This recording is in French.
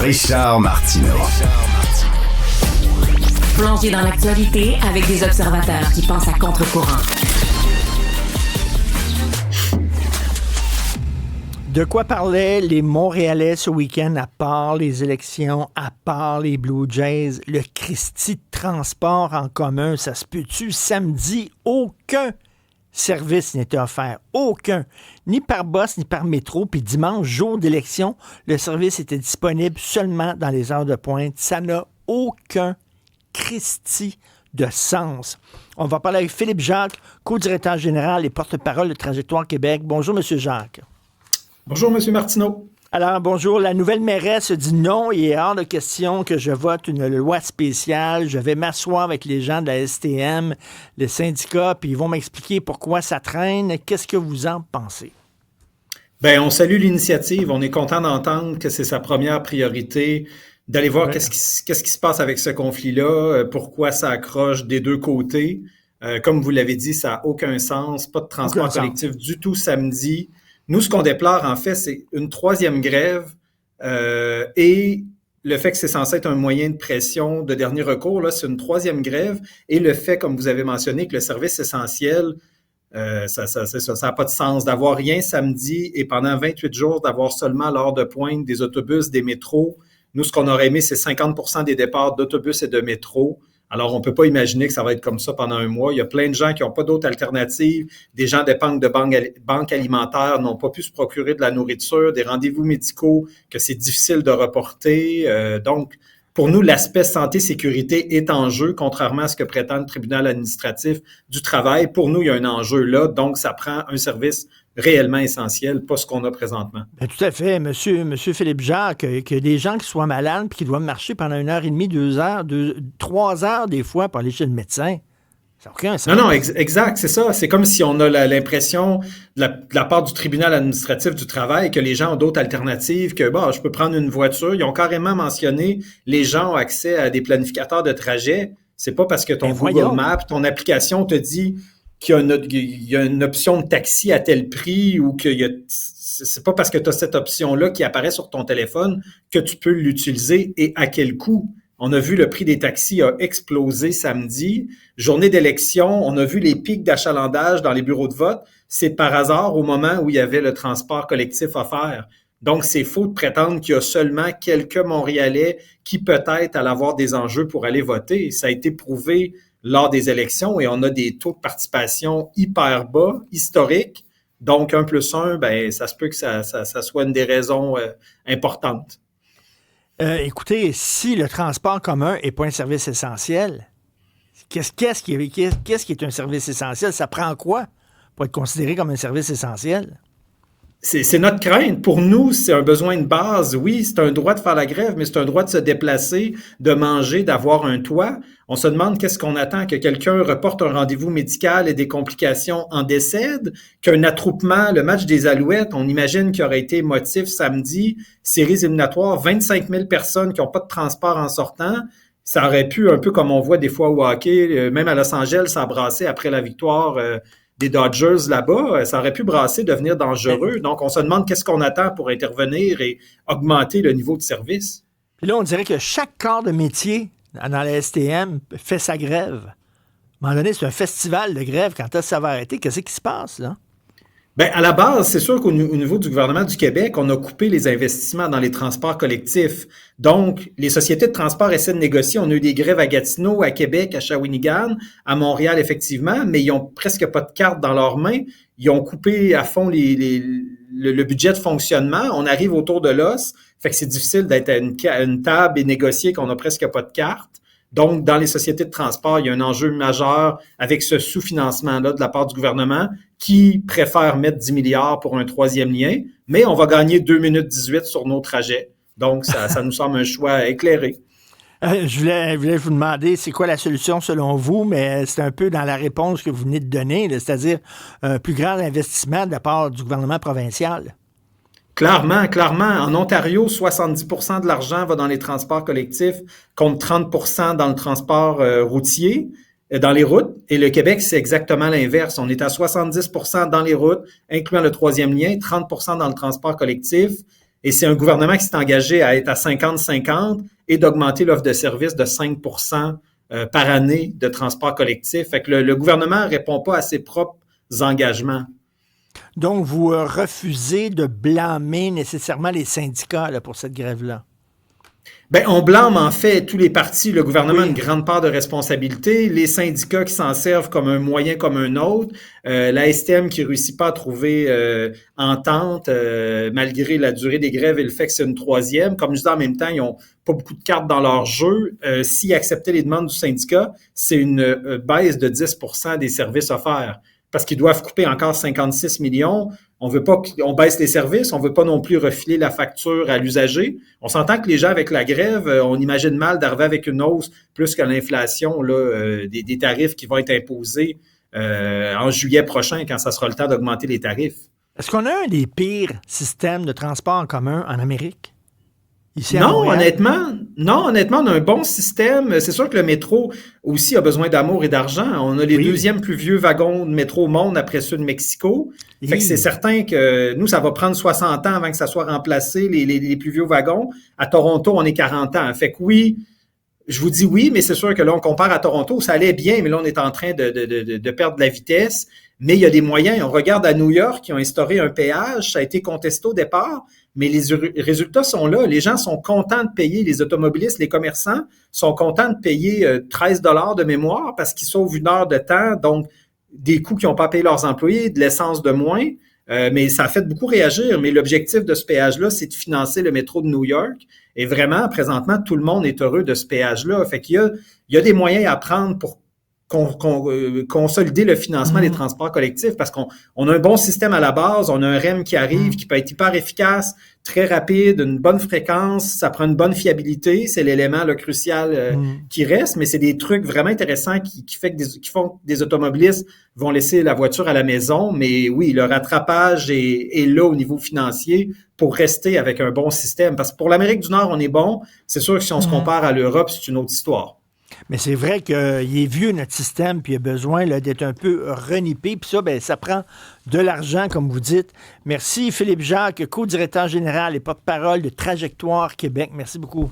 Richard Martineau. Plongé dans l'actualité avec des observateurs qui pensent à contre-courant. De quoi parlaient les Montréalais ce week-end, à part les élections, à part les Blue Jays, le Christie de transport en commun, ça se peut-tu? Samedi, aucun service n'était offert. Aucun. Ni par bus, ni par métro. Puis dimanche, jour d'élection, le service était disponible seulement dans les heures de pointe. Ça n'a aucun Christie de sens. On va parler avec Philippe Jacques, co-directeur général et porte-parole de Trajectoire Québec. Bonjour, M. Jacques. Bonjour, M. Martineau. Alors, bonjour. La nouvelle mairesse dit non. Il est hors de question que je vote une loi spéciale. Je vais m'asseoir avec les gens de la STM, les syndicats, puis ils vont m'expliquer pourquoi ça traîne. Qu'est-ce que vous en pensez? Bien, on salue l'initiative. On est content d'entendre que c'est sa première priorité, d'aller voir qu'est-ce qui se passe avec ce conflit-là, pourquoi ça accroche des deux côtés. Comme vous l'avez dit, ça n'a aucun sens. Pas de transport collectif du tout samedi. Nous, ce qu'on déplore, en fait, c'est une troisième grève et le fait que c'est censé être un moyen de pression de dernier recours, là, c'est une troisième grève et le fait, comme vous avez mentionné, que le service essentiel, ça n'a pas de sens d'avoir rien samedi et pendant 28 jours, d'avoir seulement l'heure de pointe des autobus, des métros. Nous, ce qu'on aurait aimé, c'est 50% des départs d'autobus et de métros. Alors, on ne peut pas imaginer que ça va être comme ça pendant un mois. Il y a plein de gens qui n'ont pas d'autres alternatives. Des gens dépendent de banques alimentaires, n'ont pas pu se procurer de la nourriture, des rendez-vous médicaux que c'est difficile de reporter. Donc, pour nous, l'aspect santé-sécurité est en jeu, contrairement à ce que prétend le tribunal administratif du travail. Pour nous, il y a un enjeu là. Donc, ça prend un service réellement essentiel, pas ce qu'on a présentement. Bien, tout à fait. Monsieur Philippe Jacques, que des gens qui soient malades et qui doivent marcher pendant 1h30, 2 heures, 3 heures des fois pour aller chez le médecin. Ça n'a aucun sens. Non, exact, c'est ça. C'est comme si on a l'impression de la part du tribunal administratif du travail que les gens ont d'autres alternatives, que je peux prendre une voiture. Ils ont carrément mentionné les gens ont accès à des planificateurs de trajet. C'est pas parce que ton Google Maps, ton application te dit qu'il y a une option de taxi à tel prix ou c'est pas parce que tu as cette option-là qui apparaît sur ton téléphone que tu peux l'utiliser et à quel coût. On a vu le prix des taxis a explosé samedi. Journée d'élection, on a vu les pics d'achalandage dans les bureaux de vote. C'est par hasard au moment où il y avait le transport collectif offert. Donc, c'est faux de prétendre qu'il y a seulement quelques Montréalais qui peut-être allaient avoir des enjeux pour aller voter. Ça a été prouvé lors des élections et on a des taux de participation hyper bas, historiques. Donc, 1+1, ben, ça se peut que ça soit une des raisons importantes. Écoutez, si le transport commun n'est pas un service essentiel, qu'est-ce qui est un service essentiel? Ça prend quoi pour être considéré comme un service essentiel? C'est notre crainte. Pour nous, c'est un besoin de base. Oui, c'est un droit de faire la grève, mais c'est un droit de se déplacer, de manger, d'avoir un toit. On se demande qu'est-ce qu'on attend, que quelqu'un reporte un rendez-vous médical et des complications en décèdent, qu'un attroupement, le match des Alouettes, on imagine qu'il aurait été émotif samedi, séries éliminatoires, 25 000 personnes qui n'ont pas de transport en sortant. Ça aurait pu, un peu comme on voit des fois au hockey, même à Los Angeles, ça a brassé après la victoire des Dodgers là-bas, ça aurait pu brasser, devenir dangereux. Donc, on se demande qu'est-ce qu'on attend pour intervenir et augmenter le niveau de service. Puis là, on dirait que chaque corps de métier dans la STM fait sa grève. À un moment donné, c'est un festival de grève. Quand ça va arrêter, qu'est-ce qui se passe, là? Bien, à la base, c'est sûr qu'au niveau du gouvernement du Québec, on a coupé les investissements dans les transports collectifs. Donc, les sociétés de transport essaient de négocier. On a eu des grèves à Gatineau, à Québec, à Shawinigan, à Montréal, effectivement, mais ils n'ont presque pas de carte dans leurs mains. Ils ont coupé à fond le budget de fonctionnement. On arrive autour de l'os. Fait que c'est difficile d'être à une table et négocier qu'on n'a presque pas de carte. Donc, dans les sociétés de transport, il y a un enjeu majeur avec ce sous-financement-là de la part du gouvernement qui préfère mettre 10 milliards pour un troisième lien, mais on va gagner 2 minutes 18 sur nos trajets. Donc, ça nous semble un choix éclairé. Je voulais vous demander, c'est quoi la solution selon vous, mais c'est un peu dans la réponse que vous venez de donner, là, c'est-à-dire un plus grand investissement de la part du gouvernement provincial. Clairement. En Ontario, 70% de l'argent va dans les transports collectifs contre 30% dans le transport routier, dans les routes. Et le Québec, c'est exactement l'inverse. On est à 70% dans les routes, incluant le troisième lien, 30% dans le transport collectif. Et c'est un gouvernement qui s'est engagé à être à 50-50 et d'augmenter l'offre de services de 5 par année de transport collectif. Fait que le gouvernement ne répond pas à ses propres engagements. Donc, vous refusez de blâmer nécessairement les syndicats là, pour cette grève-là? Ben, on blâme en fait tous les partis. Le gouvernement a une Oui. grande part de responsabilité. Les syndicats qui s'en servent comme un moyen comme un autre. La STM qui réussit pas à trouver entente malgré la durée des grèves et le fait que c'est une troisième. Comme je dis en même temps, ils n'ont pas beaucoup de cartes dans leur jeu. S'ils acceptaient les demandes du syndicat, c'est une baisse de 10% des services offerts. Parce qu'ils doivent couper encore 56 millions. On veut pas qu'on baisse les services, on veut pas non plus refiler la facture à l'usager. On s'entend que les gens avec la grève, on imagine mal d'arriver avec une hausse plus que l'inflation là, des tarifs qui vont être imposés en juillet prochain quand ça sera le temps d'augmenter les tarifs. Est-ce qu'on a un des pires systèmes de transport en commun en Amérique? Ici à Non, Montréal? honnêtement, on a un bon système. C'est sûr que le métro aussi a besoin d'amour et d'argent. On a les Oui. deuxièmes plus vieux wagons de métro au monde après ceux de Mexico. Fait que c'est Oui. certain que nous, ça va prendre 60 ans avant que ça soit remplacé, les plus vieux wagons. À Toronto, on est 40 ans. Fait que oui, je vous dis oui, mais c'est sûr que là, on compare à Toronto, ça allait bien, mais là, on est en train de perdre de la vitesse. Mais il y a des moyens. On regarde à New York, qui ont instauré un péage. Ça a été contesté au départ, mais les résultats sont là. Les gens sont contents de payer, les automobilistes, les commerçants sont contents de payer 13 $ de mémoire parce qu'ils sauvent 1 heure de temps, donc des coûts qui n'ont pas payé leurs employés, de l'essence de moins. Mais ça a fait beaucoup réagir. Mais l'objectif de ce péage-là, c'est de financer le métro de New York. Et vraiment, présentement, tout le monde est heureux de ce péage-là. Fait qu'il y a des moyens à prendre pour consolider le financement des transports collectifs parce qu'on a un bon système à la base, on a un REM qui arrive, qui peut être hyper efficace, très rapide, une bonne fréquence, ça prend une bonne fiabilité, c'est l'élément là, crucial qui reste, mais c'est des trucs vraiment intéressants qui font que des automobilistes vont laisser la voiture à la maison, mais oui, le rattrapage est là au niveau financier pour rester avec un bon système, parce que pour l'Amérique du Nord, on est bon, c'est sûr que si on se compare à l'Europe, c'est une autre histoire. Mais c'est vrai qu'il est vieux, notre système, puis il a besoin là, d'être un peu renippé. Puis ça, ben, ça prend de l'argent, comme vous dites. Merci, Philippe Jacques, co-directeur général et porte-parole de Trajectoire Québec. Merci beaucoup.